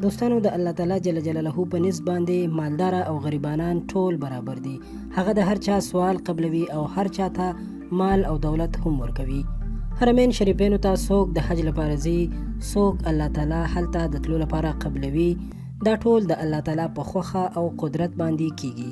دوستانو د الله تعالی جل جلاله په نسبت باندې مالدار او غریبانان ټول برابر دي. هغه د هر چا سوال قبلوي او هر چا ته مال او دولت هم ورکوي. حرمین شریفینو ته څوک د حج لپاره ځي، څوک الله تعالی هلته د تلو لپاره قبلوي. دا ټول د الله تعالی په خوښه او قدرت باندې کیږي.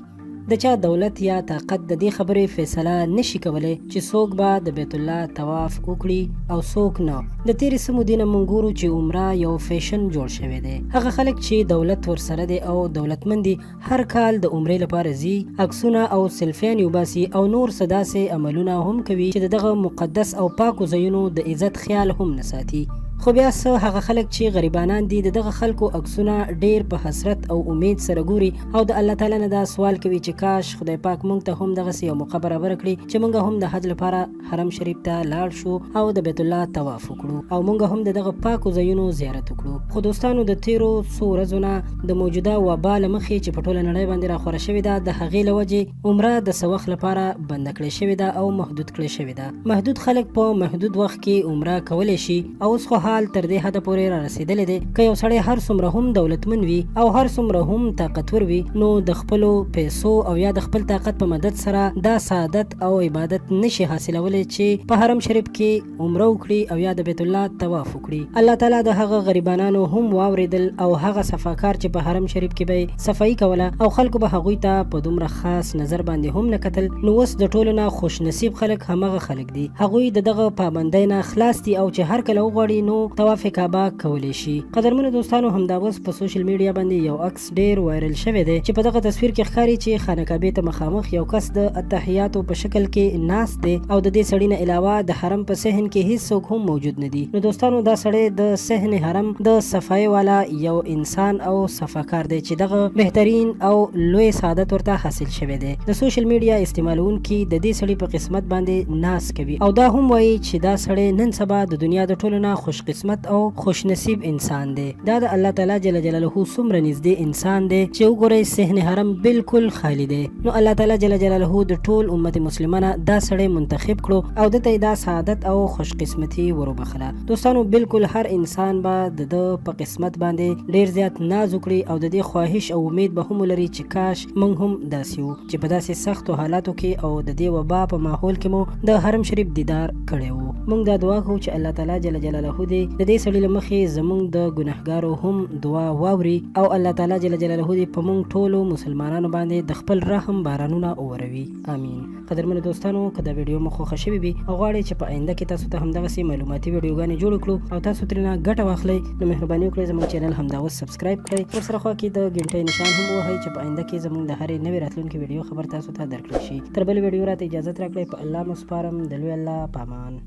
د چا دولت یا طاقت د دې خبرې فیصله نشي کولی چې څوک به د بیت الله طواف وکړي او څوک نه. د تیرې څه مودې نه موږ ګورو چې عمره یو فیشن جوړ شوی دی. هغه خلک چې دولت ورسره دی او دولتمند دي هر کال د عمرې لپاره ځي، عکسونه او سلفیان وباسي او نور څه داسې عملونه هم کوي چې دغه مقدس او پاکو ځایونو د عزت خیال هم نه ساتي. خو بیا څه هغه خلک چې غریبانان دي د دغه خلکو عکسونه ډیر په حسرت او امید سره ګوري او د الله تعالی نه دا سوال کوي چې کاش خدای پاک مونږ ته هم دغسې یو موقع برابر کړي چې مونږ هم د حج لپاره حرم شریف ته لاړ شو او د بیت الله طواف وکړو او مونږ هم د دغه پاکو ځایونو زیارت وکړو. خو دوستانو د تیرو څو ورځو نه د موجوده وبا له مخې چې په ټوله نړۍ باندې راخوره شوې ده، د هغې له وجې عمره د څه وخت لپاره بنده کړې شوې ده او محدود کړې شوې ده. محدود خلک په محدود وخت کې عمره کولی شي او اوس خو حال تر دې حده پورې را رسېدلی دی که یو سړی هر څومره هم دولتمن وي او هر څومره هم طاقتور وي نو د خپلو پیسو او یا د خپل طاقت په مدد سره دا سعادت او عبادت نشي حاصلولی چې په حرم شریف کې عمره وکړي او یا د بیت الله طواف وکړي. الله تعالی د هغه غریبانانو هم واورېدل او هغه صفاکار چې په حرم شریف کې به صفایي کوله او خلکو به هغوی ته په دومره خاص نظر باندې هم نه کتل، نو اوس د ټولو نه خوش نصیب خلک همغه خلک دي. هغوی د دغه پابندۍ نه خلاص دي او چې هر کله وغواړي نو طواف کعبه کولی شي. قدرمنو دوستانو، همدا اوس په سوشل میډیا باندې یو عکس ډیر وایرل شوی دی چې په دغه تصویر کې ښکاري چې خانه کعبې ته مخامخ یو کس د التحیاتو په شکل کې ناست دی او د دې سړي نه علاوه د حرم په صحن کې هیڅ څوک هم موجود نه دي. نو دوستانو، دا سړی د صحن حرم د صفای والا یو انسان او صفاکار دی چې دغه بهترین او لوی سعادت ورته حاصل شوی دی. د سوشل میډیا استعمالونکي د دې سړي په قسمت باندې ناز کوي او دا هم وایي چې دا سړی نن سبا د دنیا د ټولو نه خوش قسمت او خوش نصیب انسان دی. دا د الله تعالی جل جلاله څومره نږدې انسان دی چې وګورئ صحن حرم بالکل خالی دی. نو الله تعالی جل جلاله د ټول امت مسلمانه دا سړی منتخب کړو او دته دا سعادت او خوش قسمتي وروبخله. دوستانو، بالکل هر انسان به د په قسمت باندې ډیر زیات ناز وکړي او د دې خواهش او امید به هم ولري چې کاش موږ هم داسې وو چې په داسې سختو حالاتو کې او د دې وبا په ماحول کې مو د حرم شریف دیدار کړی وو. موږ دا دعا کوو چې الله تعالی جل جلاله دې د دې سړي له مخې زموږ د ګناهګارو هم دعا واوري او الله تعالی جل جلاله دې په موږ ټولو مسلمانانو باندې د خپل رحم بارانونه اوروي. آمین. قدرمنو دوستانو، که دا ویډیو مو خوښه شوې وي او غواړئ چې په آینده کې تاسو ته همدغسې معلوماتي ویډیوګانې جوړ کړو او تاسو ترېنه ګټه واخلئ، نو مهرباني وکړئ زموږ چینل همدا اوس سبسکرایب کړئ. ورسره خوا کې د ګنټۍ نشان هم ووهئ چې په آینده کې زموږ د هرې نوې راتلونکې ویډیو خبر تاسو ته درکړل شي. تر بلې ویډیو راته اجازت راکړئ. په الله مو سپارم. د لوی الله په امان.